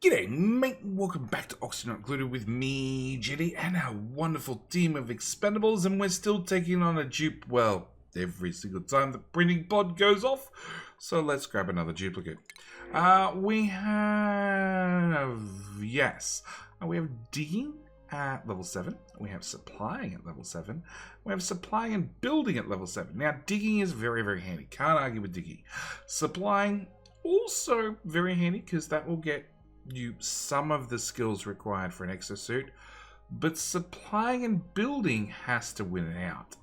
G'day mate, welcome back to Oxygen Not Included with me, Jetty, and our wonderful team of Expendables, and we're still taking on a dupe, well, every single time the printing pod goes off, so let's grab another duplicate. We have digging at level 7, we have supplying at level 7, we have supplying and building at level 7. Now digging is very, very handy, can't argue with digging. Supplying, also very handy, because that will get you some of the skills required for an exosuit, but supplying and building has to win it out.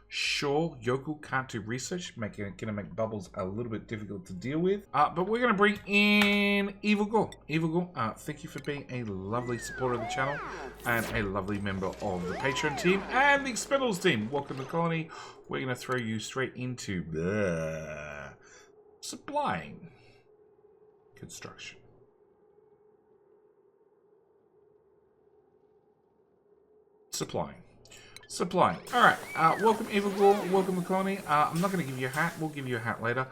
Sure, Yokel can't do research, gonna make bubbles a little bit difficult to deal with, but we're gonna bring in Evil Gore. Evil Gore, thank you for being a lovely supporter of the channel and a lovely member of the Patreon team and the Expendables team. Welcome to Colony. We're gonna throw you straight into supplying construction. Supplying. Alright, welcome Evil Gore, welcome to Colony. I'm not going to give you a hat, we'll give you a hat later.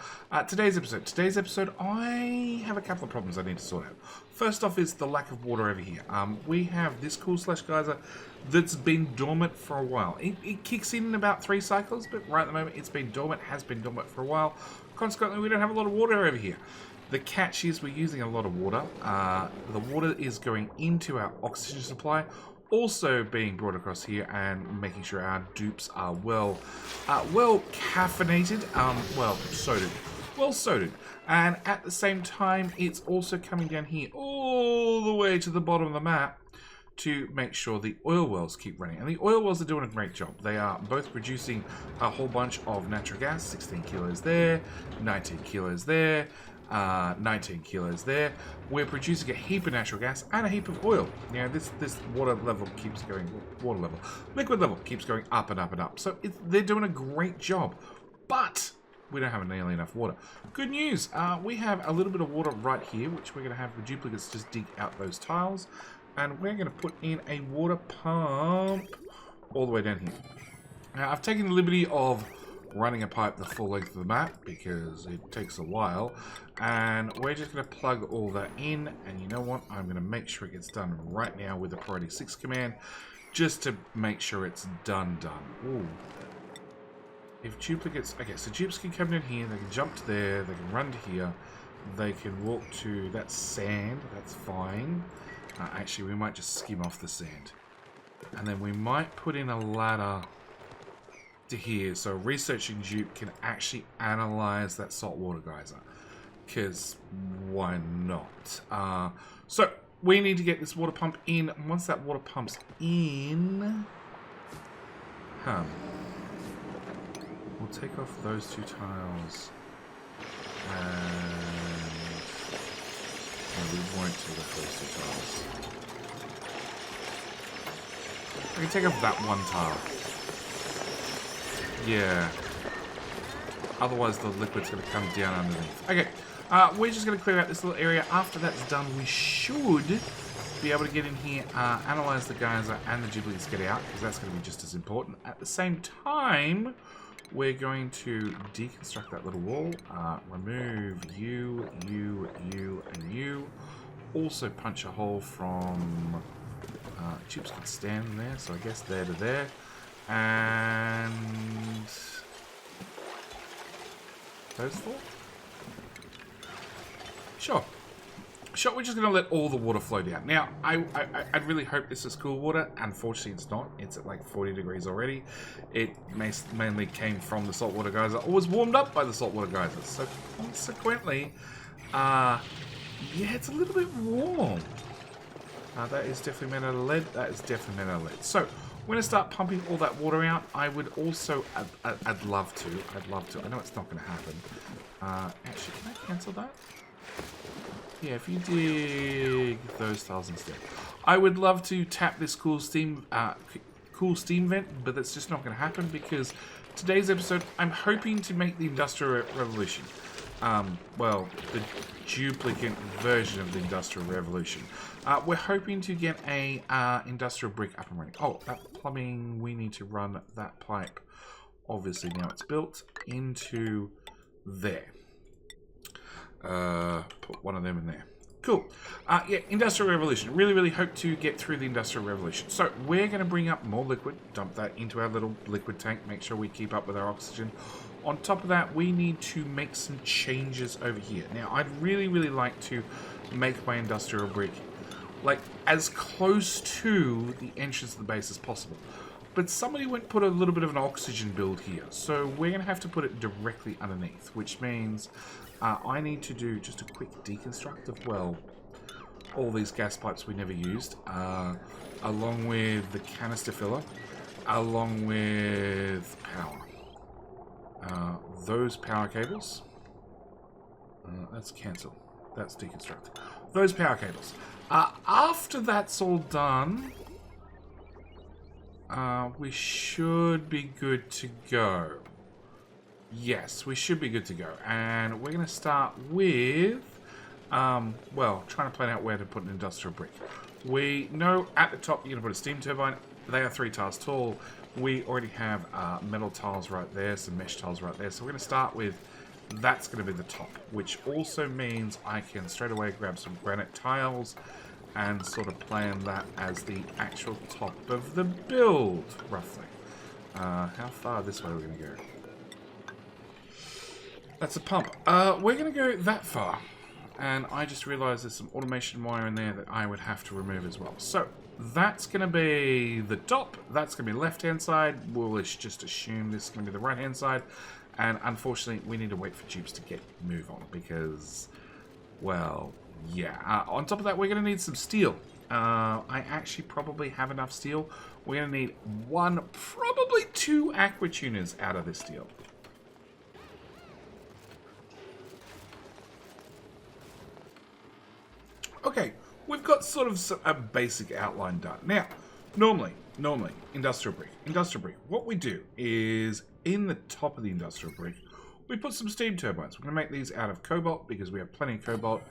Today's episode, I have a couple of problems I need to sort out. First off is the lack of water over here. We have this cool slash geyser that's been dormant for a while. It kicks in about 3 cycles, but right at the moment it's been dormant, has been dormant for a while. Consequently, we don't have a lot of water over here. The catch is we're using a lot of water. The water is going into our oxygen supply, also being brought across here and making sure our dupes are well caffeinated, well soded, and at the same time it's also coming down here all the way to the bottom of the map to make sure the oil wells keep running. And the oil wells are doing a great job. They are both producing a whole bunch of natural gas, 16 kilos there, 19 kilos there, 19 kilos there. We're producing a heap of natural gas and a heap of oil. Now this liquid level keeps going up and up and up. So they're doing a great job, but we don't have nearly enough water. Good news, we have a little bit of water right here, which we're going to have the duplicates just dig out those tiles, and we're going to put in a water pump all the way down here. Now I've taken the liberty of running a pipe the full length of the map because it takes a while, and we're just going to plug all that in, and you know what, I'm going to make sure it gets done right now with the priority 6 command just to make sure it's done. Ooh. If duplicates, okay, so dupes can come in here, they can jump to there, they can run to here, they can walk to that sand, that's fine. Actually we might just skim off the sand, and then we might put in a ladder to here, so a researching dupe can actually analyze that saltwater geyser, because why not? So we need to get this water pump in, and once that water pump's in, we'll take off those 2 tiles, and we won't take off those 2 tiles. We can take off that 1 tile. Yeah. Otherwise the liquid's going to come down underneath. Okay. We're just going to clear out this little area. After that's done, we should be able to get in here, analyze the geyser and the duplicates get out, because that's going to be just as important. At the same time, we're going to deconstruct that little wall. Remove you, and you. Also punch a hole from... chips can stand there, so I guess there to there. And those 4? Sure, we're just going to let all the water flow down. Now, I'd really hope this is cool water. Unfortunately, it's not. It's at like 40 degrees already. It mainly came from the saltwater geyser, or was warmed up by the saltwater geyser. So, consequently, yeah, it's a little bit warm. That is definitely made out of lead. That is definitely made out of lead. So, we're going to start pumping all that water out. I would also, I'd love to. I know it's not going to happen. Actually, can I cancel that? Yeah, if you dig those tiles instead. I would love to tap this cool steam vent, but that's just not going to happen because today's episode, I'm hoping to make the Industrial Revolution. Well, the duplicate version of the Industrial Revolution. We're hoping to get a industrial brick up and running. Oh, that plumbing, we need to run that pipe, obviously now it's built, into there. Put one of them in there. Cool. Yeah, Industrial Revolution. Really, really hope to get through the Industrial Revolution. So, we're going to bring up more liquid, dump that into our little liquid tank, make sure we keep up with our oxygen. On top of that, we need to make some changes over here. Now, I'd really, really like to make my industrial brick, like, as close to the entrance of the base as possible. But somebody went put a little bit of an oxygen build here, so we're going to have to put it directly underneath, which means I need to do just a quick deconstruct of, well, all these gas pipes we never used, along with the canister filler, along with power. Those power cables, that's cancel, that's deconstruct. Those power cables. After that's all done, we should be good to go. Yes, we should be good to go. And we're going to start with, well, trying to plan out where to put an industrial brick. We know at the top you're going to put a steam turbine. They are 3 tiles tall. We already have metal tiles right there, some mesh tiles right there. So we're going to start with, that's going to be the top, which also means I can straight away grab some granite tiles and sort of plan that as the actual top of the build, roughly. How far this way are we going to go? That's a pump. We're going to go that far. And I just realized there's some automation wire in there that I would have to remove as well. So, that's going to be the top. That's going to be left-hand side. We'll just assume this is going to be the right-hand side. And unfortunately, we need to wait for tubes to move on. Because, well, yeah. On top of that, we're going to need some steel. I actually probably have enough steel. We're going to need 1, probably 2 Aqua tuners out of this steel. Okay, we've got sort of a basic outline done. Now, normally, industrial brick. What we do is, in the top of the industrial brick, we put some steam turbines. We're going to make these out of cobalt because we have plenty of cobalt.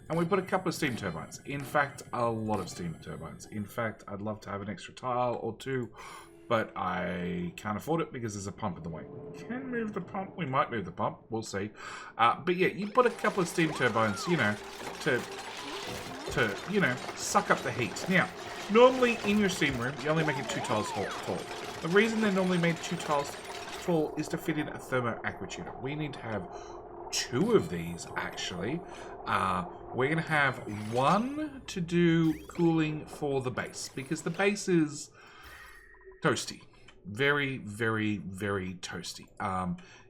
And we put a couple of steam turbines. In fact, a lot of steam turbines. In fact, I'd love to have an extra tile or 2, but I can't afford it because there's a pump in the way. We can move the pump. We might move the pump. We'll see. But yeah, you put a couple of steam turbines, you know, to suck up the heat. Now, normally in your steam room, you only make it 2 tiles tall. The reason they're normally made 2 tiles tall is to fit in a thermo aqua tuner. We need to have 2 of these, actually. We're going to have 1 to do cooling for the base, because the base is toasty. Very, very, very toasty.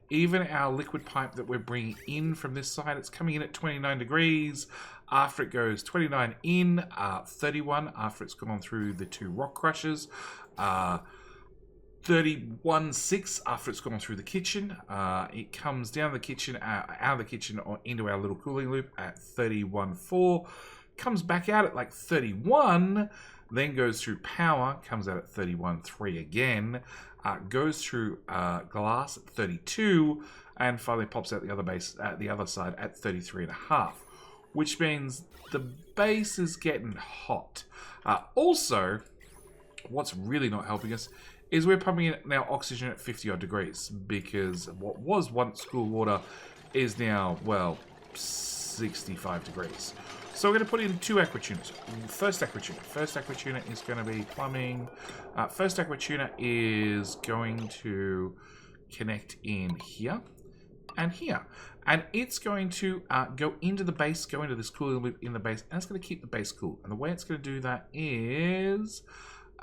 Even our liquid pipe that we're bringing in from this side, it's coming in at 29 degrees. After it goes 29 in, 31 after it's gone through the 2 rock crushers, 31.6 after it's gone through the kitchen. It comes down the kitchen, out of the kitchen into our little cooling loop at 31.4, comes back out at like 31, then goes through power, comes out at 31.3 again, goes through glass at 32, and finally pops out the other base at the other side at 33.5. Which means the base is getting hot. Also, what's really not helping us is we're pumping in now oxygen at 50 odd degrees, because what was once cool water is now, well, 65 degrees. So we're going to put in 2 aqua tuners. First aqua tuner is going to be plumbing. First aqua tuner is going to connect in here and here. And it's going to go into the base, go into this cooling loop in the base, and it's going to keep the base cool. And the way it's going to do that is,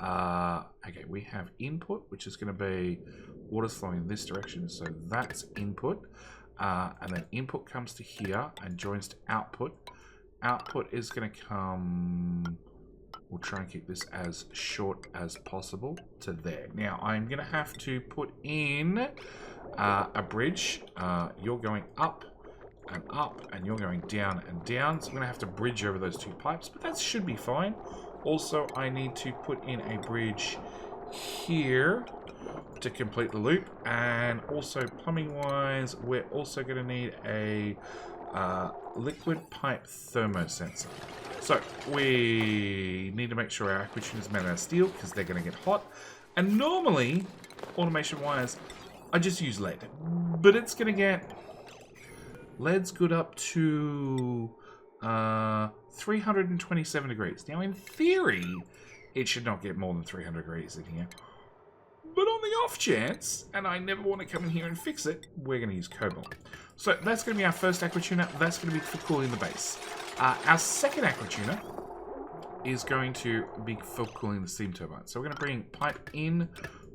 okay, we have input, which is going to be water's flowing in this direction. So that's input. And then input comes to here and joins to output. Output is going to come, we'll try and keep this as short as possible to there. Now, I'm going to have to put in a bridge. You're going up, and you're going down and down. So I'm going to have to bridge over those 2 pipes, but that should be fine. Also, I need to put in a bridge here to complete the loop. And also, plumbing-wise, we're also going to need a liquid pipe thermosensor. So, we need to make sure our aqua tuner is made out of steel, because they're going to get hot. And normally, automation-wise, I just use lead, but it's going to get, lead's good up to 327 degrees. Now, in theory, it should not get more than 300 degrees in here. But on the off chance, and I never want to come in here and fix it, we're going to use cobalt. So that's going to be our first aqua tuner. That's going to be for cooling the base. Our second aqua tuner is going to be for cooling the steam turbine. So we're going to bring pipe in,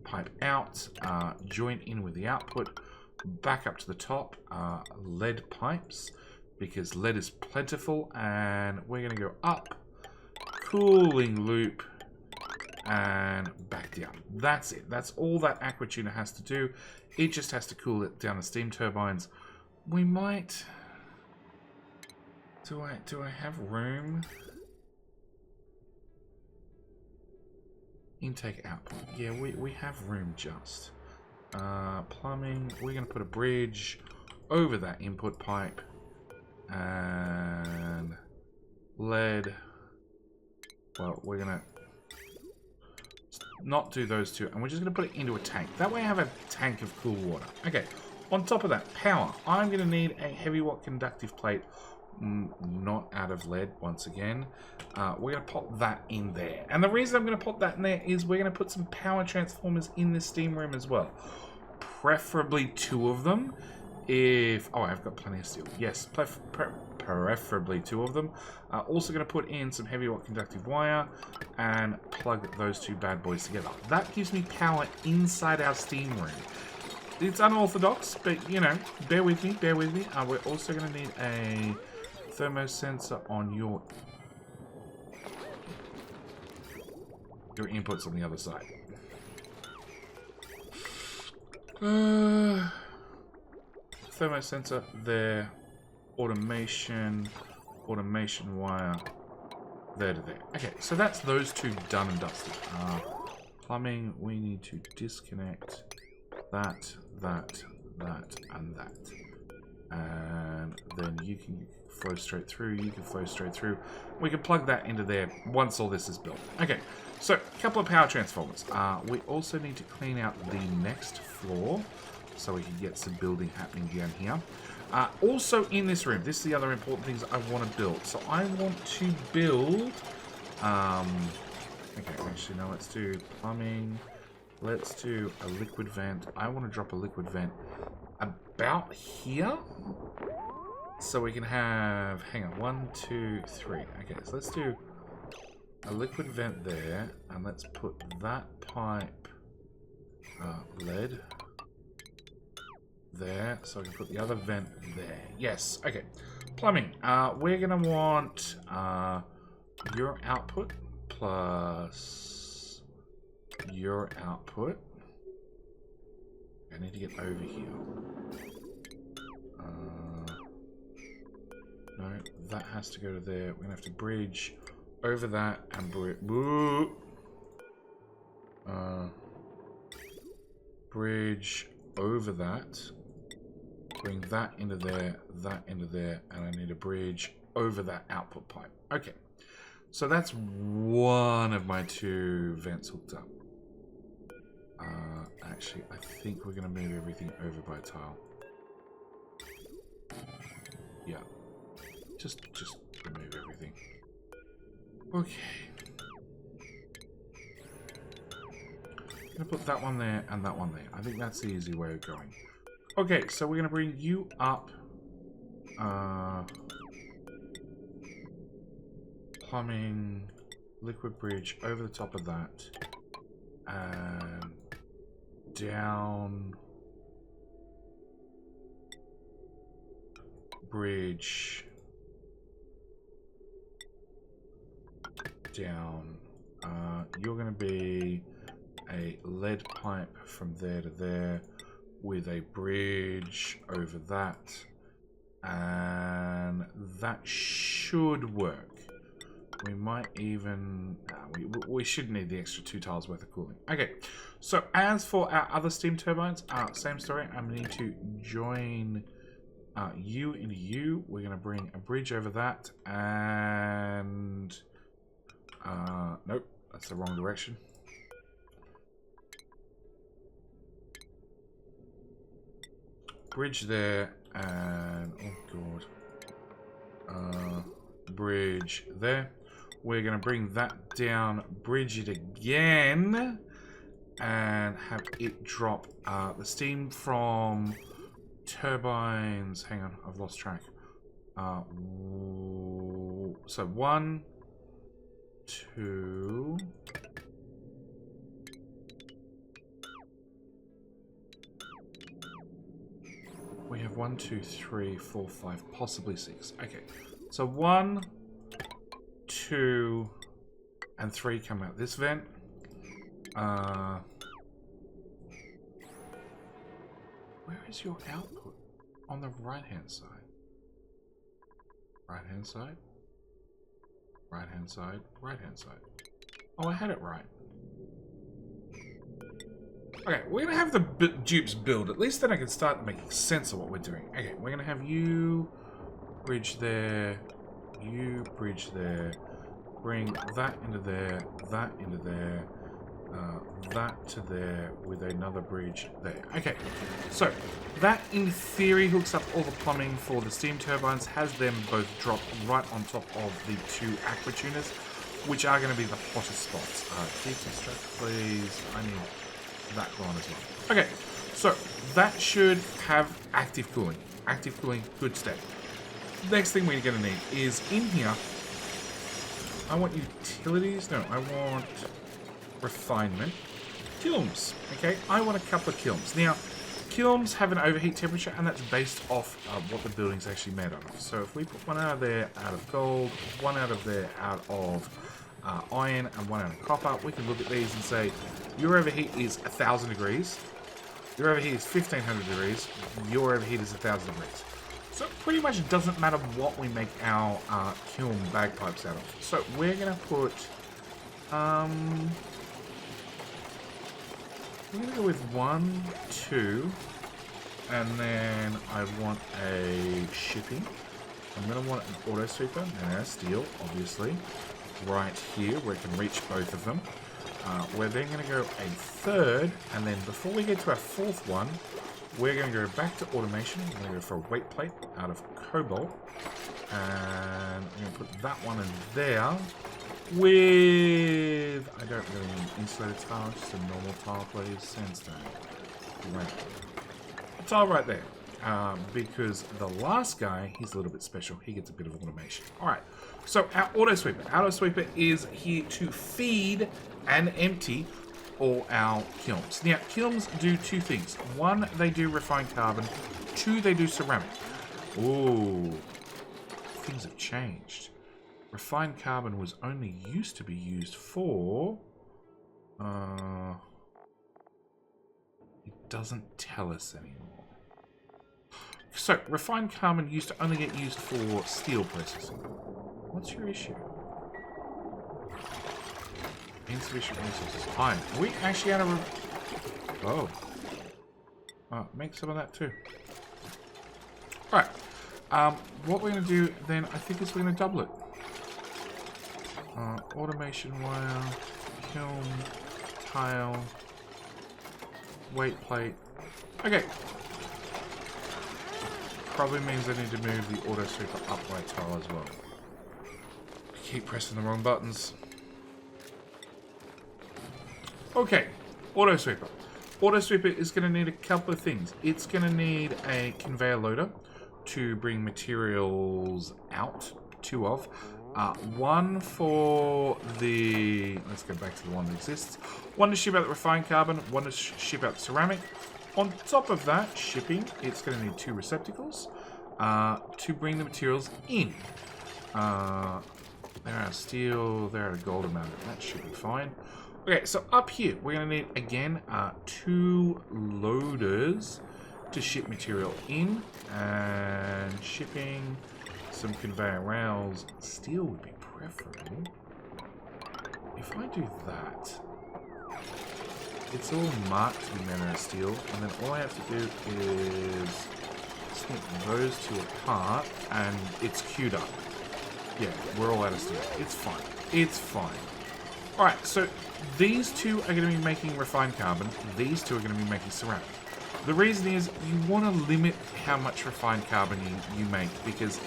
pipe out, join in with the output, back up to the top, lead pipes, because lead is plentiful, and we're going to go up, cooling loop, and back down. That's it. That's all that aqua tuner has to do. It just has to cool it down the steam turbines. We might... Do I have room? Intake output. Yeah, we have room just. Plumbing. We're going to put a bridge over that input pipe. And lead. Well, we're going to not do those two. And we're just going to put it into a tank. That way I have a tank of cool water. Okay. On top of that, power. I'm going to need a heavy watt conductive plate. Not out of lead once again. We're going to pop that in there. And the reason I'm going to pop that in there is we're going to put some power transformers in the steam room as well. Preferably 2 of them. Oh, I've got plenty of steel. Yes, preferably 2 of them. Also going to put in some heavy watt conductive wire and plug those 2 bad boys together. That gives me power inside our steam room. It's unorthodox, but, you know, bear with me, bear with me. We're also going to need a thermosensor on your inputs on the other side. Thermosensor there. Automation wire there to there. Okay, so that's those 2 done and dusted. Plumbing, we need to disconnect that, and that. And then you can flow straight through, you can flow straight through. We can plug that into there once all this is built. Okay, so a couple of power transformers. We also need to clean out the next floor so we can get some building happening down here. Also in this room, this is the other important things I want to build. So I want to build... okay, actually, no, let's do plumbing. Let's do a liquid vent. I want to drop a liquid vent about here. So we can have... Hang on. 1, 2, 3. Okay, so let's do a liquid vent there. And let's put that pipe... lead... there. So I can put the other vent there. Yes. Okay. Plumbing. We're going to want your output plus... your output. I need to get over here. No, that has to go to there. We're gonna have to bridge over that and bridge over that. Bring that into there, and I need a bridge over that output pipe. Okay. So that's one of my 2 vents hooked up. Actually, I think we're going to move everything over by tile. Yeah. Just remove everything. Okay. I'm going to put that one there and that one there. I think that's the easy way of going. Okay, so we're going to bring you up. Plumbing, liquid bridge over the top of that, and down, bridge, down. You're going to be a lead pipe from there to there with a bridge over that, and that should work. We might even... we should need the extra 2 tiles worth of cooling. Okay, so as for our other steam turbines, same story. I'm going to need to join you into you. We're going to bring a bridge over that, and... nope, that's the wrong direction. Bridge there, and... oh god. bridge there. We're going to bring that down, bridge it again, and have it drop the steam from turbines. Hang on, I've lost track. So 1, 2... We have 1, 2, 3, 4, 5, possibly 6. Okay, so 1, 2, and 3 come out this vent. Where is your output? On the right-hand side. Right-hand side. Right-hand side. Right-hand side. Oh, I had it right. Okay, we're going to have the dupes build. At least then I can start making sense of what we're doing. Okay, we're going to have you bridge there. You bridge there. Bring that into there. That into there. That to there with another bridge there. Okay, so that in theory hooks up all the plumbing for the steam turbines, has them both drop right on top of the 2 aqua tuners, which are going to be the hottest spots. Deconstruct, please. I need that gone as well. Okay, so that should have active cooling. Active cooling, good state. Next thing we're going to need is in here, I want utilities. No, I want refinement. Kilns. Okay, I want a couple of kilns. Now, kilns have an overheat temperature, and that's based off what the building's actually made out of. So if we put one out of there out of gold, one out of there out of iron, and one out of copper, we can look at these and say, your overheat is 1,000 degrees, your overheat is 1,500 degrees, your overheat is 1,000 degrees. So pretty much it doesn't matter what we make our kiln bagpipes out of. So we're going to put... we're going to go with 1, 2, and then I want a shipping. I'm going to want an auto sweeper and a steel, obviously, right here where it can reach both of them. We're then going to go a third, and then before we get to our fourth one, we're going to go back to automation. We're going to go for a weight plate out of cobalt, and I'm going to put that one in there with, I don't really need insulated tile, just a normal tile, please. Sandstone. Right. A tile right there. Because the last guy, he's a little bit special. He gets a bit of automation. Alright, so our auto sweeper. Our auto sweeper is here to feed and empty all our kilns. Now, kilns do 2 things. 1, they do refined carbon. 2, they do ceramic. Ooh, things have changed. Refined carbon was only used to be used for... it doesn't tell us anymore. So, refined carbon used to only get used for steel processing. What's your issue? Insufficient resources. Fine. Are we actually out of... Oh. Make some of that too. Alright. What we're going to do then, I think, is we're going to double it. Automation wire, kiln, tile, weight plate. Okay. Probably means I need to move the auto sweeper up by tile as well. Keep pressing the wrong buttons. Okay, auto sweeper. Auto sweeper is going to need a couple of things. It's going to need a conveyor loader to bring materials out. 2 of. 1 for the... Let's go back to the one that exists. 1 to ship out the refined carbon. 1 to ship out the ceramic. On top of that, shipping, it's going to need 2 receptacles to bring the materials in. They're out of steel, they're out of gold amount. That should be fine. Okay, so up here, we're going to need, again, 2 loaders to ship material in. And shipping, some conveyor rails. Steel would be preferable. If I do that... It's all marked to be made out of steel, and then all I have to do is snip those 2 apart, and it's queued up. Yeah, we're all out of steel. It's fine. It's fine. Alright, so these 2 are going to be making refined carbon. These 2 are going to be making ceramic. The reason is you want to limit how much refined carbon you make, because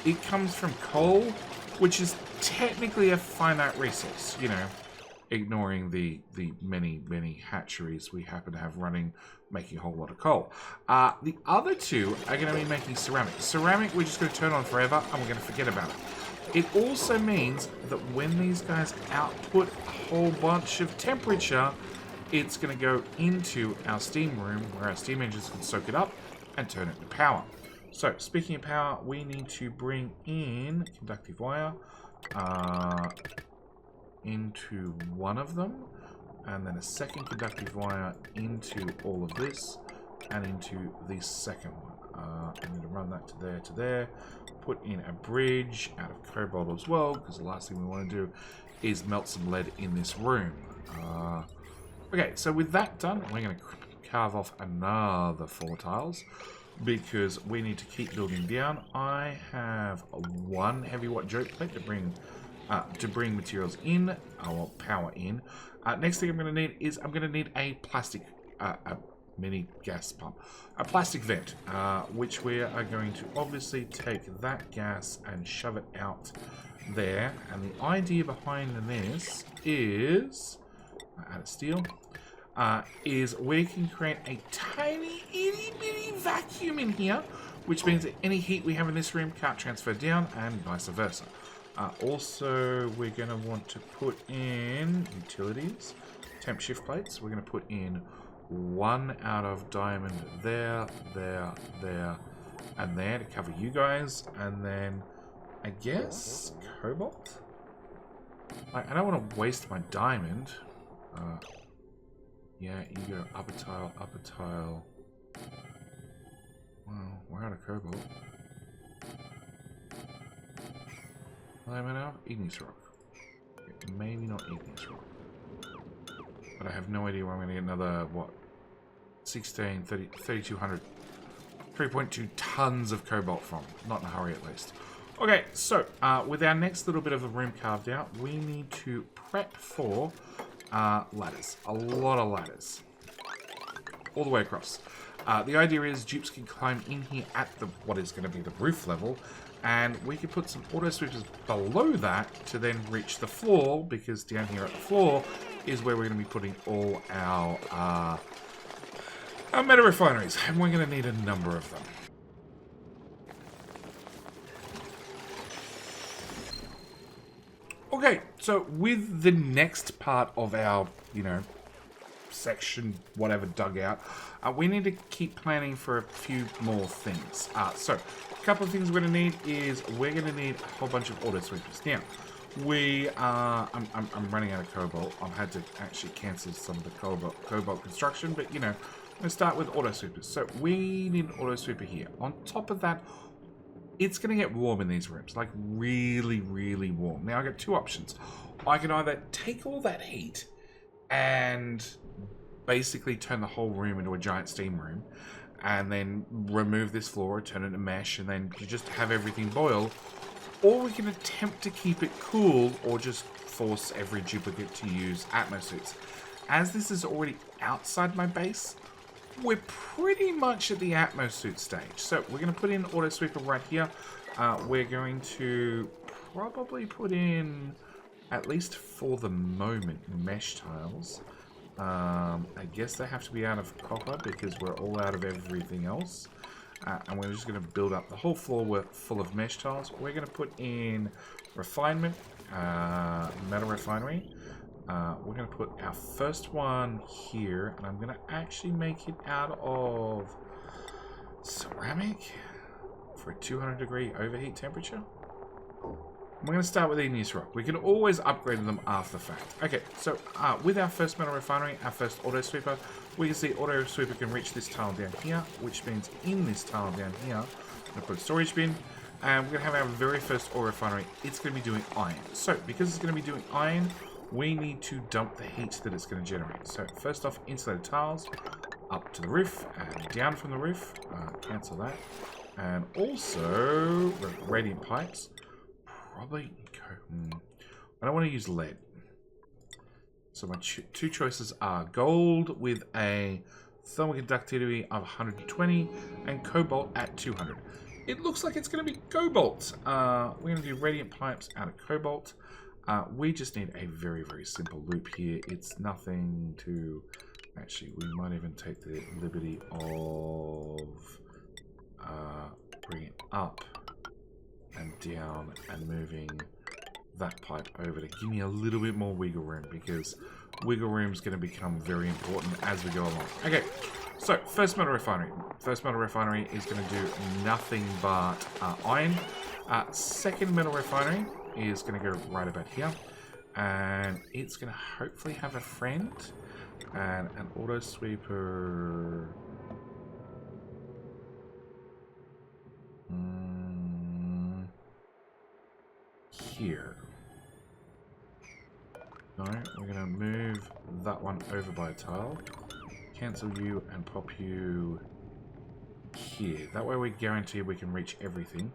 it comes from coal, which is technically a finite resource, you know, ignoring the many hatcheries we happen to have running, making a whole lot of coal. The other two are going to be making ceramic. Ceramic we're just going to turn on forever, and we're going to forget about it. It also means that when these guys output a whole bunch of temperature, it's going to go into our steam room, where our steam engines can soak it up and turn it to power. So, speaking of power, we need to bring in conductive wire into one of them, and then a second conductive wire into all of this, and into the second one. I need to run that to there, put in a bridge out of cobalt as well, because the last thing we want to do is melt some lead in this room. Okay, so with that done, we're going to carve off another 4 tiles, because we need to keep building down. I have one heavy watt joke plate to bring materials in, or power in. Next thing I'm going to need is a plastic, a mini gas pump, a plastic vent, which we are going to obviously take that gas and shove it out there. And the idea behind this is, out of steel, is we can create a tiny itty bitty vacuum in here, which means that any heat we have in this room can't transfer down, and vice versa. Also, we're going to want to put in utilities, temp shift plates. We're going to put in 1 out of diamond there, and there to cover you guys. And then, I guess, cobalt? I don't want to waste my diamond. Yeah, you go upper tile. Well, we're out of cobalt. What am I now? Igneous rock. Maybe not igneous rock. But I have no idea where I'm going to get another, what? 16, 30, 3200. 3.2 tons of cobalt from. Not in a hurry, at least. Okay, so, with our next little bit of a room carved out, we need to prep for ladders. A lot of ladders. All the way across. The idea is dupes can climb in here at what is going to be the roof level, and we can put some auto sweepers below that to then reach the floor, because down here at the floor is where we're going to be putting all our meta refineries, and we're going to need a number of them. Okay, so with the next part of our, section, whatever, dugout, we need to keep planning for a few more things. So, a couple of things we're going to need is we're going to need a whole bunch of auto sweepers. Now, I'm running out of cobalt. I've had to actually cancel some of the cobalt construction, but, I'm going to start with auto sweepers. So, we need an auto sweeper here. On top of that, it's going to get warm in these rooms, like really, really warm. Now, I've got 2 options. I can either take all that heat and basically turn the whole room into a giant steam room, and then remove this floor, turn it into mesh, and then just have everything boil, or we can attempt to keep it cool, or just force every duplicate to use Atmo suits. As this is already outside my base, we're pretty much at the Atmo suit stage. So we're going to put in auto sweeper right here. We're going to probably put in, at least for the moment, mesh tiles. I guess they have to be out of copper because we're all out of everything else. And we're just going to build up the whole floor full of mesh tiles. We're going to put in refinement, metal refinery. We're going to put our first one here, and I'm going to actually make it out of ceramic for a 200-degree overheat temperature. We're going to start with igneous rock. We can always upgrade them after the fact. Okay, so with our first metal refinery, our first auto sweeper, we can see auto sweeper can reach this tile down here, which means in this tile down here, I'm going to put a storage bin, and we're going to have our very first auto refinery. It's going to be doing iron. So, because it's going to be doing iron, we need to dump the heat that it's going to generate. So, first off, insulated tiles, up to the roof, and down from the roof. Cancel that. And also, radiant pipes. Probably go... I don't want to use lead. So my 2 choices are gold with a thermal conductivity of 120 and cobalt at 200. It looks like it's going to be cobalt. We're going to do radiant pipes out of cobalt. We just need a very, very simple loop here. It's nothing to... Actually, we might even take the liberty of bringing it up and down and moving that pipe over to give me a little bit more wiggle room, because wiggle room is going to become very important as we go along. Okay, so first metal refinery. First metal refinery is going to do nothing but iron. Second metal refinery is going to go right about here, and it's going to hopefully have a friend and an auto sweeper. Here. No, we're going to move that one over by a tile. Cancel you and pop you here. That way we guarantee we can reach everything.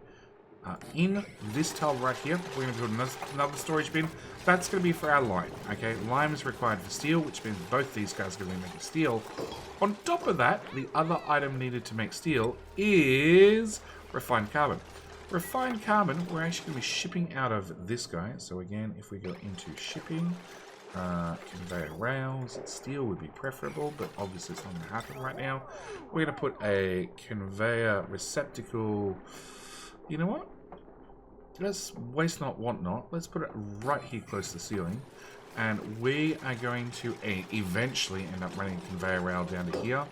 In this tile right here, we're going to build another storage bin. That's going to be for our lime. Okay, lime is required for steel, which means both these guys are going to be making steel. On top of that, the other item needed to make steel is refined carbon. Refined carbon, we're actually going to be shipping out of this guy. So again, if we go into shipping, conveyor rails, steel would be preferable, but obviously it's not going to happen right now. We're going to put a conveyor receptacle. You know what? Let's waste not, want not. Let's put it right here close to the ceiling. And we are going to eventually end up running a conveyor rail down to here.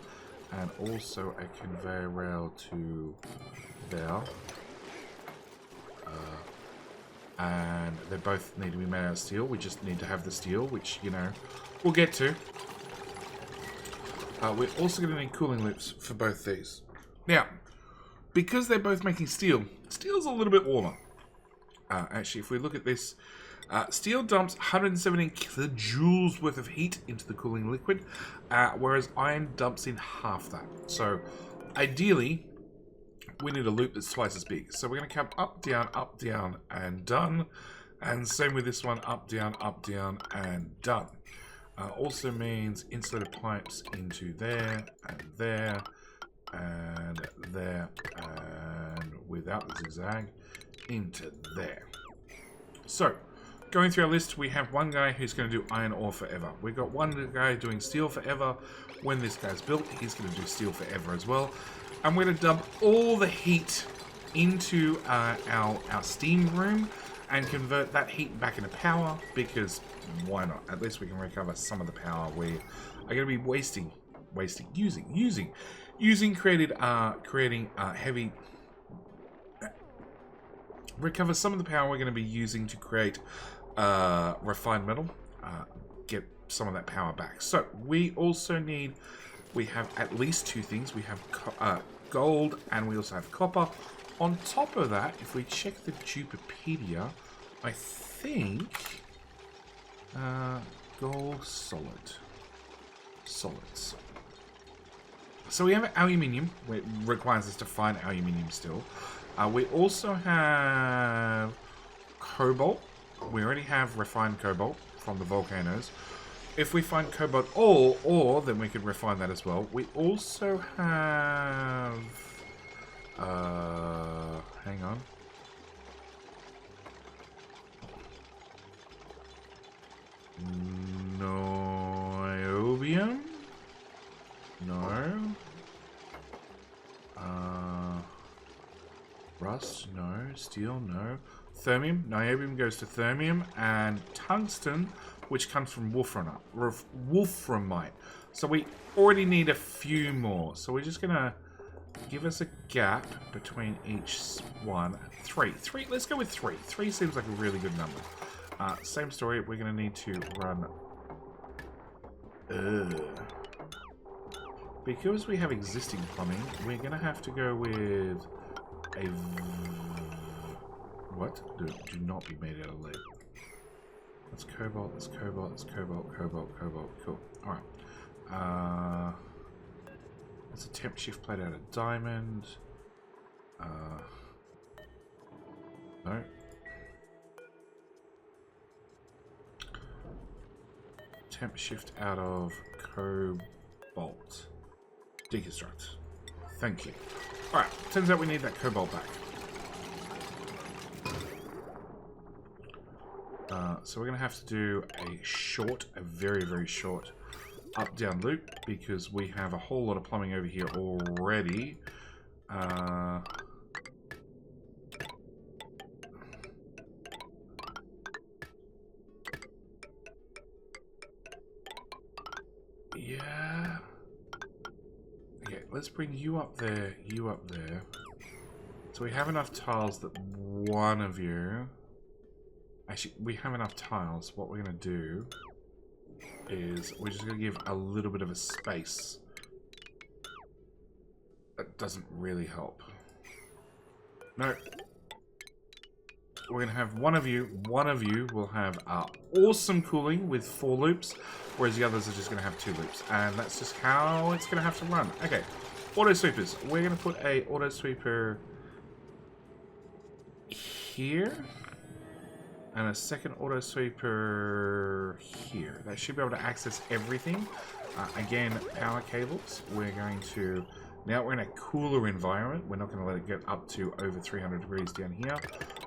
And also a conveyor rail to there. And they both need to be made out of steel. We just need to have the steel, which, you know, we'll get to. We're also going to need cooling loops for both these. Now, because they're both making steel, steel's a little bit warmer. Actually, if we look at this, steel dumps 117 kilojoules worth of heat into the cooling liquid, whereas iron dumps in half that. So, ideally, we need a loop that's twice as big. So we're going to come up, down, and done. And same with this one, up, down, and done. Also means insulated pipes into there, and there, and there, and without the zigzag, into there. So, going through our list, we have one guy who's going to do iron ore forever. We've got one guy doing steel forever. When this guy's built, he's going to do steel forever as well. And we're going to dump all the heat into our steam room and convert that heat back into power, because why not? At least we can recover some of the power we are going to be using creating heavy. Recover some of the power we're going to be using to create refined metal. Get some of that power back. So we also need. We have at least two things. We have gold, and we also have copper. On top of that, if we check the Duplipedia, I think gold solids. So we have aluminium. It requires us to find aluminium still. We also have cobalt. We already have refined cobalt from the volcanoes. If we find cobalt ore, then we could refine that as well. We also have... hang on. Niobium? No. Rust? No. Steel? No. Thermium? Niobium goes to thermium. And tungsten, which comes from wolframite. So we already need a few more. So we're just going to give us a gap between each one. Three. Let's go with three. Three seems like a really good number. Same story. We're going to need to run... Because we have existing plumbing, we're going to have to go with a... What? Do not be made out of lead. That's cobalt, that's cobalt, that's cobalt, cobalt. Cool. Alright. That's a temp shift plate out of diamond. No. Temp shift out of cobalt. Deconstruct. thank you. Alright, turns out we need that cobalt back. So we're going to have to do a very, very short up-down loop, because we have a whole lot of plumbing over here already. Yeah. Okay, let's bring you up there, you up there. So we have enough tiles that one of you... Actually, we have enough tiles. What we're going to do is we're just going to give a little bit of a space. That doesn't really help. No. We're going to have one of you will have awesome cooling with 4 loops, whereas the others are just going to have 2 loops. And that's just how it's going to have to run. Okay, auto sweepers. We're going to put a auto sweeper here. And a second auto sweeper here. That should be able to access everything. Again, power cables. We're going to... Now we're in a cooler environment. We're not going to let it get up to over 300 degrees down here.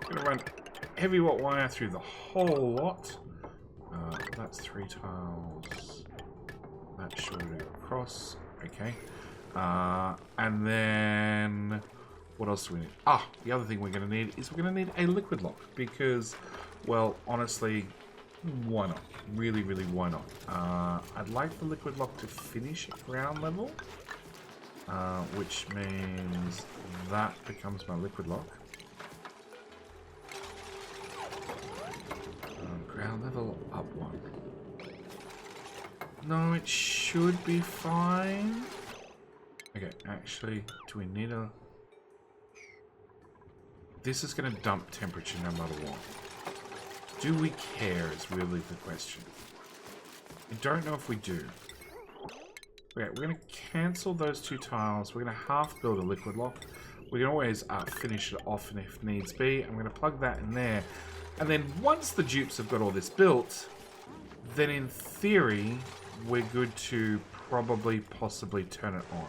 We're going to run heavy watt wire through the whole lot. That's 3 tiles. That should go across. Okay. And then... What else do we need? The other thing we're going to need is we're going to need a liquid lock. Because... Well, honestly, why not? Really, really, why not? I'd like the liquid lock to finish at ground level, which means that becomes my liquid lock. Ground level up 1. No, it should be fine. Okay, actually, do we need a... This is going to dump temperature no matter what. Do we care is really the question. I don't know if we do. Okay, we're going to cancel those 2 tiles. We're going to half build a liquid lock. We can always finish it off and if needs be. I'm going to plug that in there. And then once the dupes have got all this built, then in theory, we're good to probably possibly turn it on.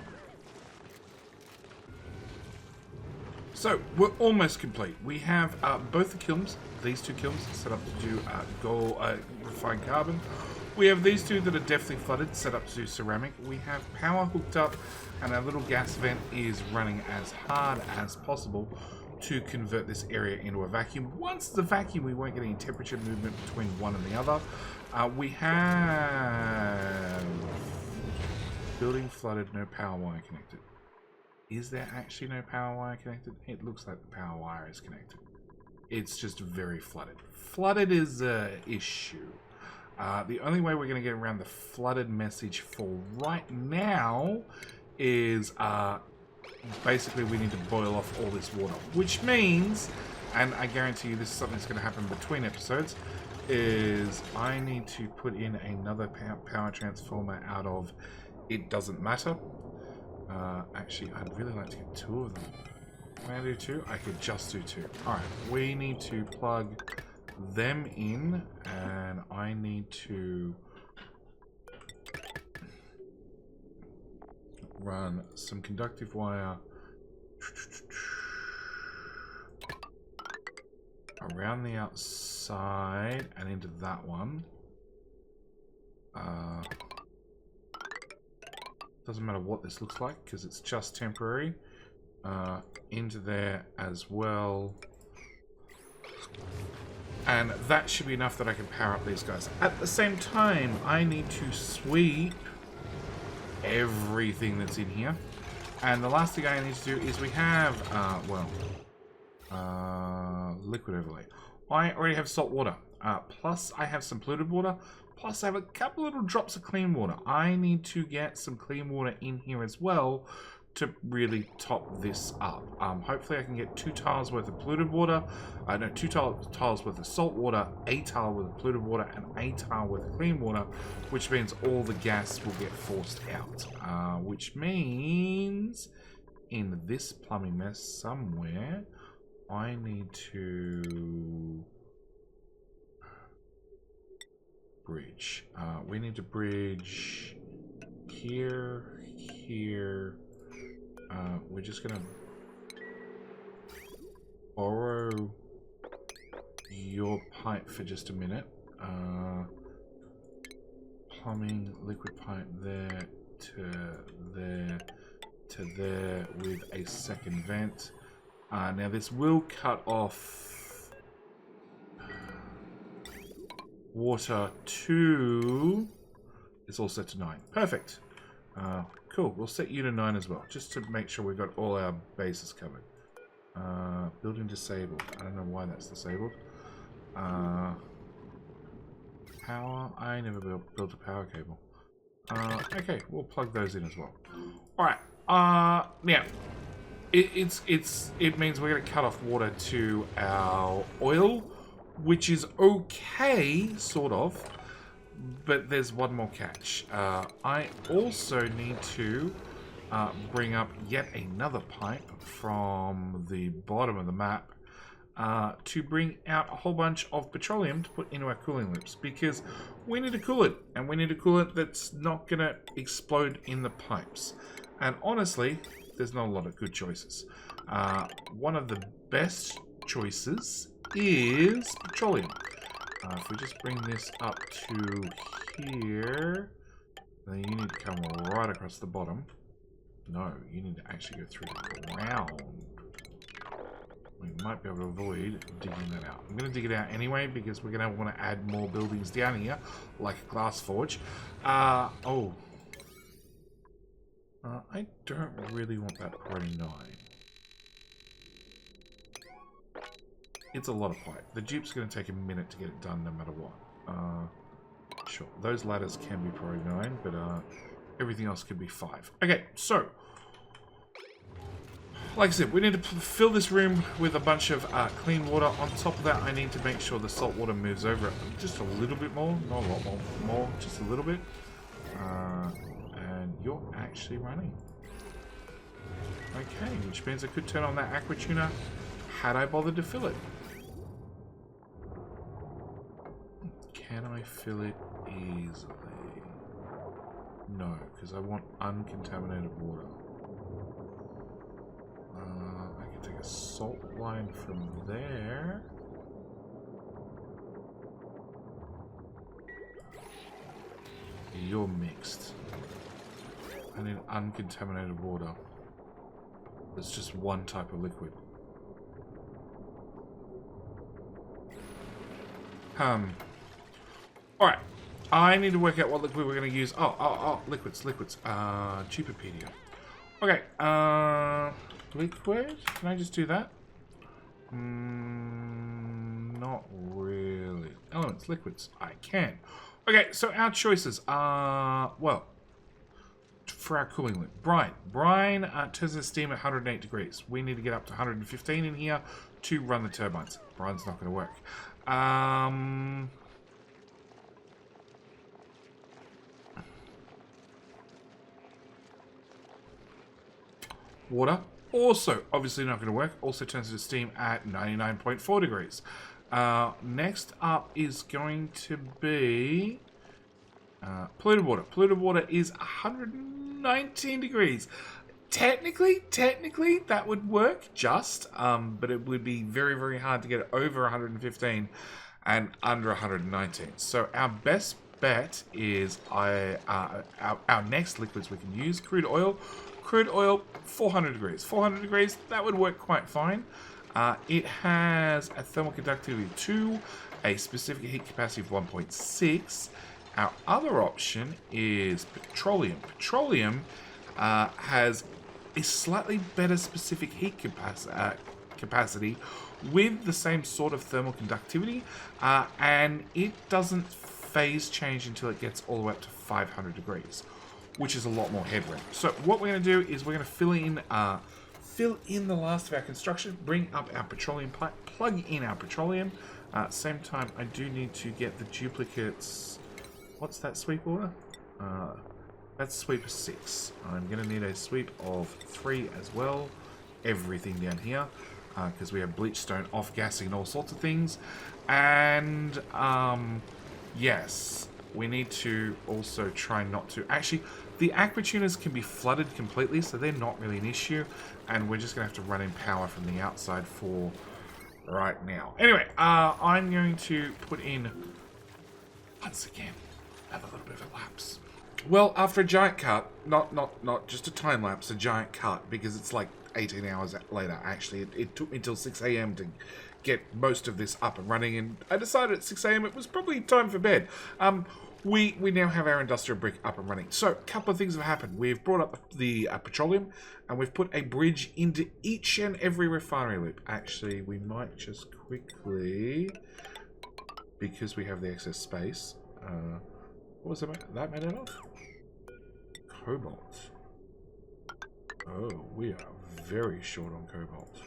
So, we're almost complete. We have both the kilns, these 2 kilns, set up to do refined carbon. We have these 2 that are definitely flooded, set up to do ceramic. We have power hooked up, and our little gas vent is running as hard as possible to convert this area into a vacuum. Once the vacuum, we won't get any temperature movement between one and the other. We have building flooded, no power wire connected. Is there actually no power wire connected? It looks like the power wire is connected. It's just very flooded. Flooded is an issue. The only way we're going to get around the flooded message for right now is basically we need to boil off all this water. Which means, and I guarantee you this is something that's going to happen between episodes, is I need to put in another power transformer out of It Doesn't Matter. Actually, I'd really like to get 2 of them. Can I do 2? I could just do 2. Alright, we need to plug them in, and I need to run some conductive wire around the outside and into that one. Doesn't matter what this looks like because it's just temporary. Into there as well. And that should be enough that I can power up these guys. At the same time, I need to sweep everything that's in here. And the last thing I need to do is we have, liquid overlay. I already have salt water. Plus I have some polluted water. Plus I have a couple little drops of clean water. I need to get some clean water in here as well to really top this up. Hopefully I can get 2 tiles worth of polluted water. No, 2 tiles worth of salt water, a tile worth of polluted water, and a tile worth of clean water, which means all the gas will get forced out. Which means in this plumbing mess somewhere, I need to bridge. We need to bridge here, here, we're just going to borrow your pipe for just a minute. Plumbing, liquid pipe there to there to there with a second vent. Now this will cut off water to... It's all set to 9. Perfect. Cool. We'll set you to 9 as well, just to make sure we've got all our bases covered. Building disabled. I don't know why that's disabled. Power. I never built a power cable. Okay, we'll plug those in as well. All right. Now, it means we're going to cut off water to our oil, which is okay, sort of. But there's one more catch. I also need to bring up yet another pipe from the bottom of the map to bring out a whole bunch of petroleum to put into our cooling loops, because we need to cool it, and we need to cool it that's not going to explode in the pipes. And honestly, there's not a lot of good choices. One of the best choices is petroleum. If we just bring this up to here, then you need to come right across the bottom. No, you need to actually go through the ground. We might be able to avoid digging that out. I'm going to dig it out anyway, because we're going to want to add more buildings down here, like a glass forge. I don't really want that priority 9. It's a lot of pipe. The dupe's going to take a minute to get it done no matter what. Sure, those ladders can be priority 9, but everything else could be 5. Okay, so, like I said, we need to fill this room with a bunch of clean water. On top of that, I need to make sure the salt water moves over it just a little bit more. Not a lot more, just a little bit. And you're actually running. Okay, which means I could turn on that Aqua tuner had I bothered to fill it. Can I fill it easily? No, because I want uncontaminated water. I can take a salt line from there. You're mixed. I need uncontaminated water. It's just one type of liquid. Alright. I need to work out what liquid we're going to use. Liquids. Tupipedia. Okay. Liquid? Can I just do that? Not really. Elements, liquids. I can. Okay, so our choices are, well, for our cooling loop. Brine turns the steam at 108 degrees. We need to get up to 115 in here to run the turbines. Brine's not going to work. Water, also obviously not going to work. Also turns to steam at 99.4 degrees. Next up is going to be polluted water. Polluted water is 119 degrees. Technically, that would work just, but it would be very, very hard to get it over 115 and under 119. So our best bet is our next liquids we can use, crude oil. Crude oil, 400 degrees. 400 degrees, that would work quite fine. It has a thermal conductivity of 2, a specific heat capacity of 1.6. Our other option is petroleum. Petroleum has a slightly better specific heat capacity with the same sort of thermal conductivity, and it doesn't phase change until it gets all the way up to 500 degrees, which is a lot more headroom. So what we're going to do is we're going to fill in the last of our construction, bring up our petroleum pipe, plug in our petroleum. Same time, I do need to get the duplicates. What's that sweep order? That's sweep of 6. I'm going to need a sweep of 3 as well. Everything down here, because we have bleach stone, off-gassing, and all sorts of things. And yes, we need to also try not to... Actually, The aqua tuners can be flooded completely, so they're not really an issue. And we're just going to have to run in power from the outside for right now. Anyway, I'm going to put in, once again, have a little bit of a lapse. Well, after a giant cut, not just a time lapse, a giant cut, because it's like 18 hours later, actually. It took me till 6 a.m. to get most of this up and running, and I decided at 6 a.m. it was probably time for bed. We now have our industrial brick up and running. So, a couple of things have happened. We've brought up the petroleum, and we've put a bridge into each and every refinery loop. Actually, we might just quickly, because we have the excess space. What was that made out of? Cobalt. Oh, we are very short on cobalt.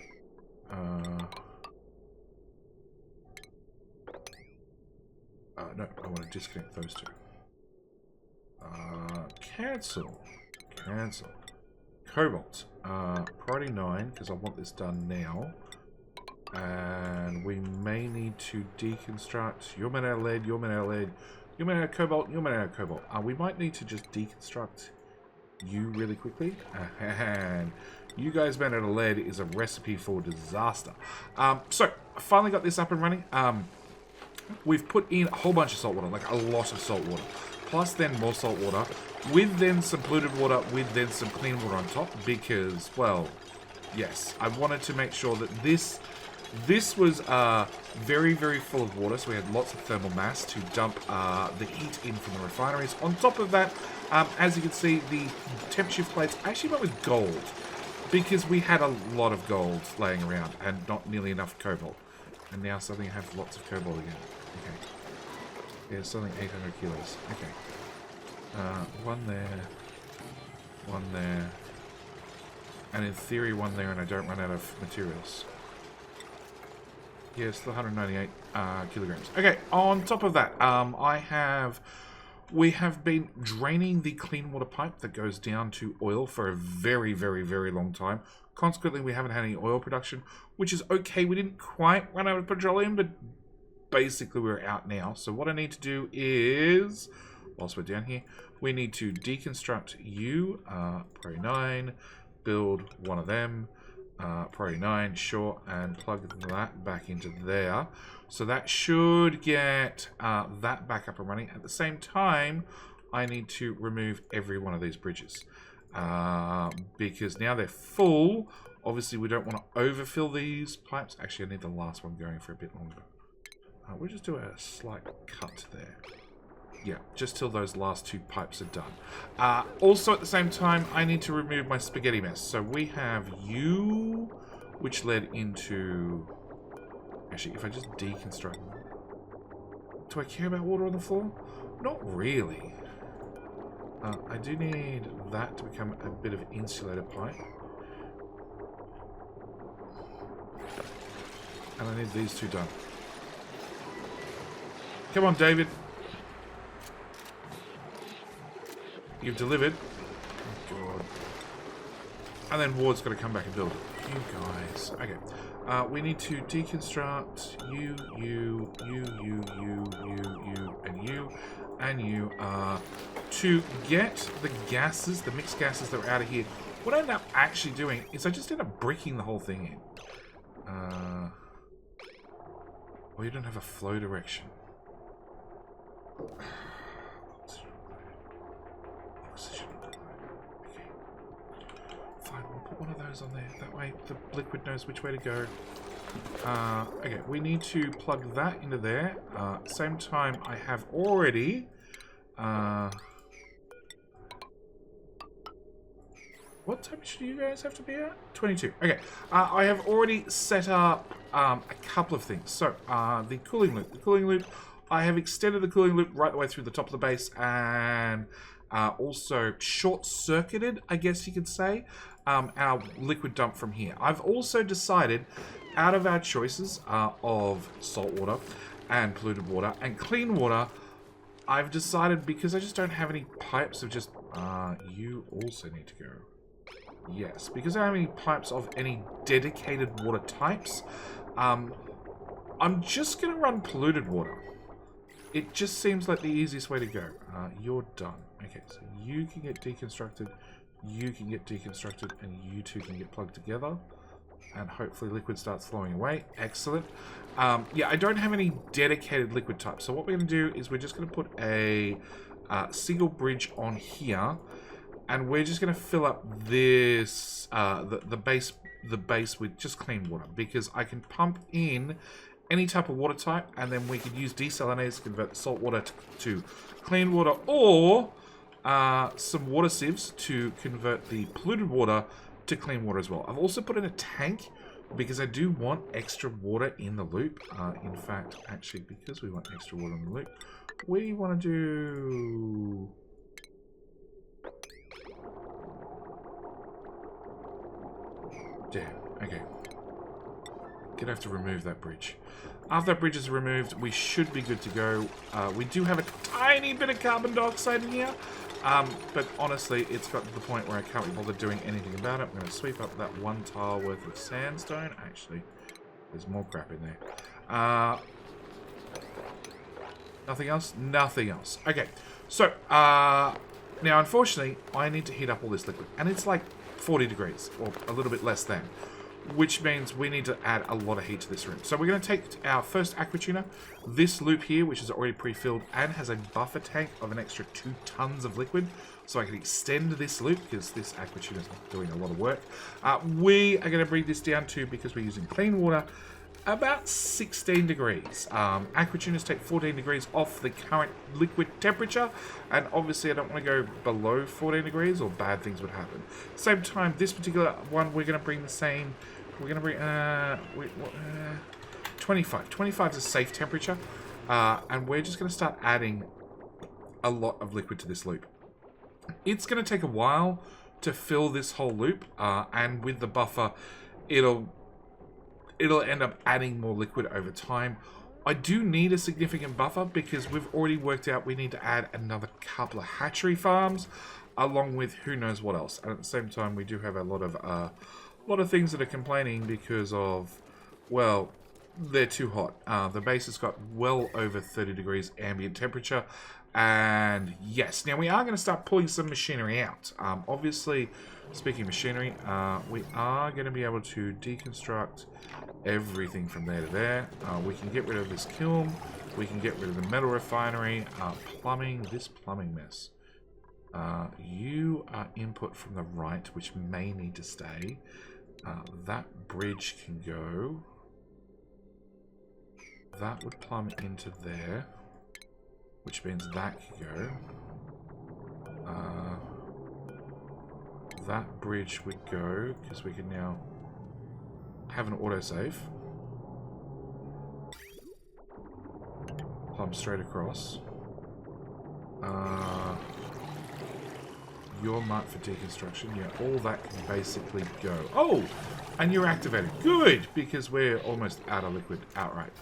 No, I want to disconnect those two. Cancel. Cancel. Cobalt. Priority 9, because I want this done now. And we may need to deconstruct. You're made out of lead, you're made out of lead. You're made out of cobalt, you're made out of cobalt. We might need to just deconstruct you really quickly. And you guys made out of lead is a recipe for disaster. So, I finally got this up and running. We've put in a whole bunch of salt water, like a lot of salt water. Plus then more salt water, with then some polluted water, with then some clean water on top, because, well, yes, I wanted to make sure that this was very, very full of water, so we had lots of thermal mass to dump the heat in from the refineries. On top of that, as you can see, the temp shift plates actually went with gold, because we had a lot of gold laying around and not nearly enough cobalt. And now suddenly I have lots of cobalt again. Okay. Yeah, suddenly 800 kilos. Okay. One there. One there. And in theory, one there, and I don't run out of materials. Yeah, still 198 kilograms. Okay, on top of that, we have been draining the clean water pipe that goes down to oil for a very, very, very long time. Consequently, we haven't had any oil production, which is okay. We didn't quite run out of petroleum, but basically we're out now. So what I need to do is, whilst we're down here, we need to deconstruct you, priority 9, build one of them, priority 9, sure, and plug that back into there. So that should get that back up and running. At the same time, I need to remove every one of these bridges. Because now they're full. Obviously, we don't want to overfill these pipes. Actually, I need the last one going for a bit longer. We'll just do a slight cut there. Yeah, just till those last two pipes are done. Also, at the same time, I need to remove my spaghetti mess. So we have you, which led into... Actually, if I just deconstruct... Do I care about water on the floor? Not really. I do need that to become a bit of insulator pipe. And I need these two done. Come on, David. You've delivered. Oh, God. And then Ward's got to come back and build it. You guys. Okay. We need to deconstruct you, and you, to get the gases, the mixed gases that are out of here. What I end up actually doing is I just end up bricking the whole thing in. Well, you don't have a flow direction. Oxygen. Okay. Fine, we'll put one of those on there. That way the liquid knows which way to go. Okay, we need to plug that into there. Same time, I have already... what temperature do you guys have to be at? 22. Okay. I have already set up a couple of things. So, the cooling loop. The cooling loop, I have extended the cooling loop right the way through the top of the base and also short-circuited, I guess you could say, our liquid dump from here. I've also decided, out of our choices of salt water and polluted water and clean water, I've decided, because I just don't have any pipes of just... you also need to go. Yes, because I don't have any pipes of any dedicated water types, I'm just going to run polluted water. It just seems like the easiest way to go. You're done. Okay, so you can get deconstructed, you can get deconstructed, and you two can get plugged together. And hopefully liquid starts flowing away. Excellent. Yeah, I don't have any dedicated liquid type. So what we're going to do is we're just going to put a single bridge on here. And we're just going to fill up this, the base with just clean water. Because I can pump in any type of water type. And then we could use desalinators to convert salt water to clean water. Or some water sieves to convert the polluted water to clean water as well. I've also put in a tank because I do want extra water in the loop. In fact, actually, because we want extra water in the loop, we want to do... Damn, okay. Gonna have to remove that bridge. After that bridge is removed, we should be good to go. We do have a tiny bit of carbon dioxide in here. But honestly, it's got to the point where I can't be bothered doing anything about it. I'm going to sweep up that one tile worth of sandstone. Actually, there's more crap in there. Nothing else? Nothing else. Okay, so, now unfortunately, I need to heat up all this liquid. And it's like 40 degrees, or a little bit less than. Which means we need to add a lot of heat to this room. So we're going to take our first aqua tuner, this loop here, which is already pre-filled and has a buffer tank of an extra 2 tons of liquid. So I can extend this loop because this aqua tuner is doing a lot of work. We are going to bring this down to, because we're using clean water, about 16 degrees. Aqua tuners take 14 degrees off the current liquid temperature, and obviously I don't want to go below 14 degrees or bad things would happen. Same time, this particular one, we're going to bring the same, we're going to bring 25. 25 is a safe temperature, and we're just going to start adding a lot of liquid to this loop. It's going to take a while to fill this whole loop, and with the buffer, it'll end up adding more liquid over time. I do need a significant buffer because we've already worked out we need to add another couple of hatchery farms along with who knows what else. And at the same time, we do have a lot of things that are complaining because of, well, they're too hot. The base has got well over 30 degrees ambient temperature. And yes, now we are going to start pulling some machinery out. Obviously, speaking of machinery, we are going to be able to deconstruct everything from there to there. We can get rid of this kiln. We can get rid of the metal refinery. Plumbing, this plumbing mess. You are input from the right, which may need to stay. That bridge can go. That would plumb into there, which means that can go. That bridge would go, because we can now have an autosave. Plumb straight across. You're marked for deconstruction. Yeah, all that can basically go. Oh! And you're activated. Good! Because we're almost out of liquid outright.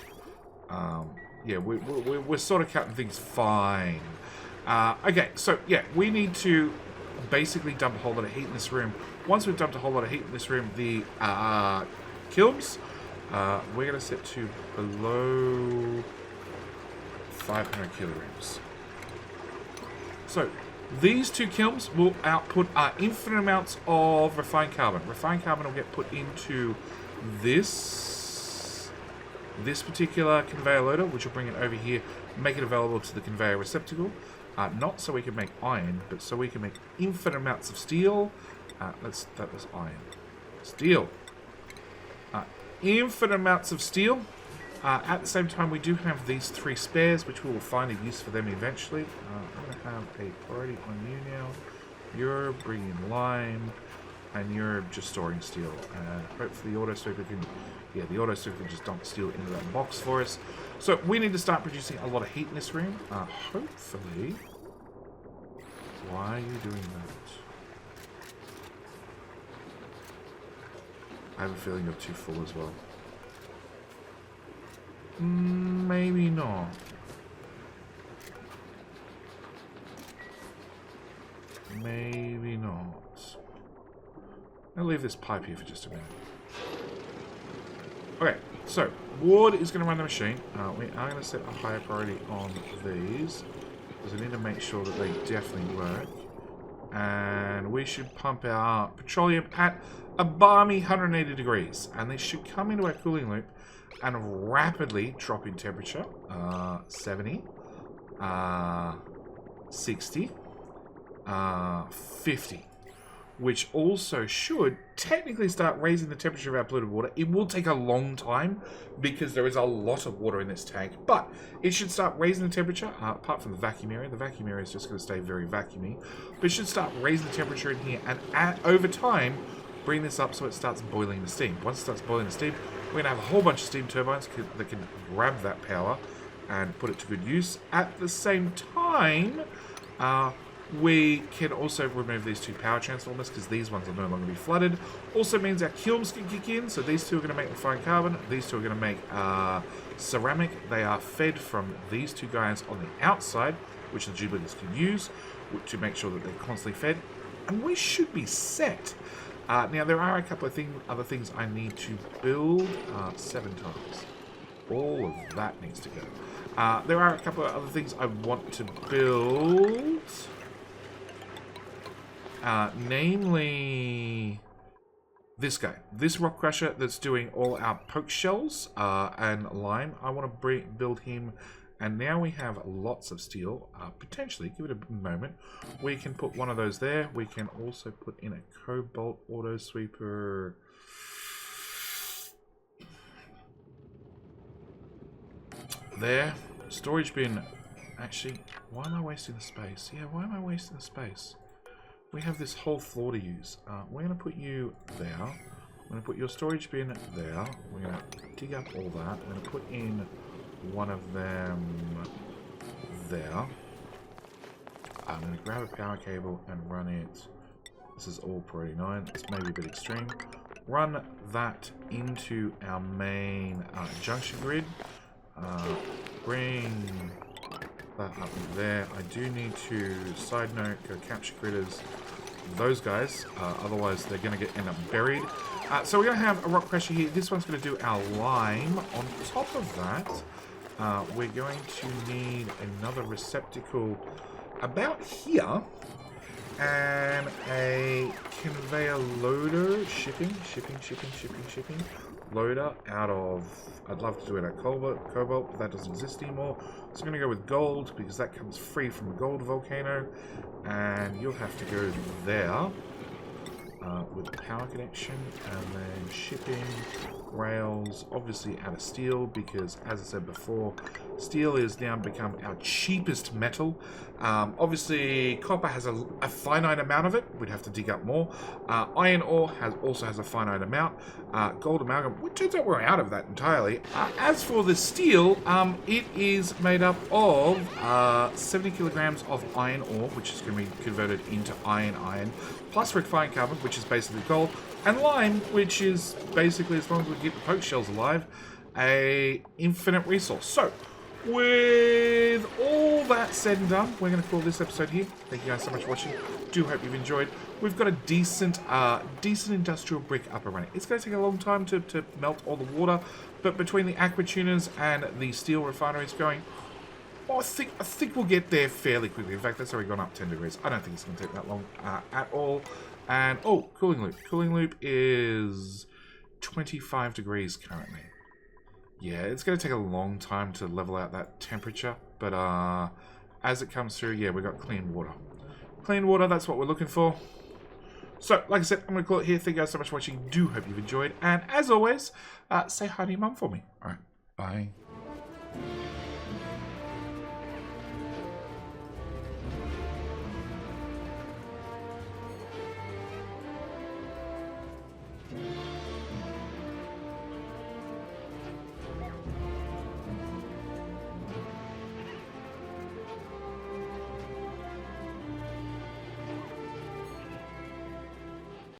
Yeah, we're sort of cutting things fine. Okay, so yeah, we need to basically dump a whole lot of heat in this room. Once we've dumped a whole lot of heat in this room, the kilns, we're going to set to below 500 kilograms. So, these two kilns will output infinite amounts of refined carbon. Refined carbon will get put into this particular conveyor loader, which will bring it over here, make it available to the conveyor receptacle. Not so we can make iron, but so we can make infinite amounts of steel. That was iron. Steel. Infinite amounts of steel. At the same time, we do have these 3 spares, which we will find a use for them eventually. I'm going to have a priority on you now. You're bringing lime, and you're just storing steel. Hopefully the auto sweeper can... Yeah, the auto sweeper can just dump steel into that box for us. So we need to start producing a lot of heat in this room. Hopefully... Why are you doing that? I have a feeling you're too full as well. Maybe not. Maybe not. I'll leave this pipe here for just a minute. Okay, so Ward is going to run the machine. We are going to set a higher priority on these. because I need to make sure that they definitely work. And we should pump our petroleum at a balmy 180 degrees. And they should come into our cooling loop and rapidly drop in temperature. 70. 60. 50. Which also should technically start raising the temperature of our polluted water. It will take a long time because there is a lot of water in this tank, but it should start raising the temperature, apart from the vacuum area. The vacuum area is just going to stay very vacuumy, but it should start raising the temperature in here, and over time, bring this up so it starts boiling the steam. Once it starts boiling the steam, we're going to have a whole bunch of steam turbines that can grab that power and put it to good use. At the same time, we can also remove these two power transformers because these ones are no longer be flooded. Also means our kilns can kick in. So these two are going to make refined carbon. These two are going to make ceramic. They are fed from these two guys on the outside, which the Duplicants can use to make sure that they're constantly fed. And we should be set. Now, there are a couple of other things I need to build. 7 times. All of that needs to go. There are a couple of other things I want to build. Namely this guy, this rock crusher that's doing all our poke shells and lime. I want to build him, and now we have lots of steel. Potentially, give it a moment, we can put one of those there. We can also put in a cobalt auto sweeper. There, storage bin. Actually, why am I wasting the space? Yeah, why am I wasting the space? We have this whole floor to use. We're going to put you there. We're going to put your storage bin there. We're going to dig up all that. We're going to put in one of them there. I'm going to grab a power cable and run it. This is all Pro 89. It's maybe a bit extreme. Run that into our main junction grid. Bring that up there. I do need to, side note, go capture critters. Those guys, otherwise they're going to end up buried. So we're going to have a rock crusher here. This one's going to do our lime. On top of that, we're going to need another receptacle about here, and a conveyor loader, shipping loader out of, I'd love to do it at cobalt, but that doesn't exist anymore. So I'm going to go with gold because that comes free from the gold volcano, and you'll have to go there with the power connection, and then shipping, rails, obviously out of steel because, as I said before, steel is now become our cheapest metal. Obviously, copper has a finite amount of it. We'd have to dig up more. Iron ore also has a finite amount. Gold amalgam, it turns out we're out of that entirely. As for the steel, it is made up of 70 kilograms of iron ore, which is going to be converted into iron, plus refined carbon, which is basically gold, and lime, which is basically, as long as we keep the poke shells alive, a infinite resource. So, with all that said and done, we're going to call this episode here. Thank you guys so much for watching. Do hope you've enjoyed. We've got a decent industrial brick up and running. It's going to take a long time to melt all the water, but between the Aqua tuners and the steel refineries going, I think we'll get there fairly quickly. In fact, that's already gone up 10 degrees. I don't think it's going to take that long at all. And, oh, cooling loop. Cooling loop is 25 degrees currently. Yeah, it's going to take a long time to level out that temperature. But as it comes through, yeah, we've got clean water. Clean water, that's what we're looking for. So, like I said, I'm going to call it here. Thank you guys so much for watching. Do hope you've enjoyed. And as always, say hi to your mum for me. All right, bye.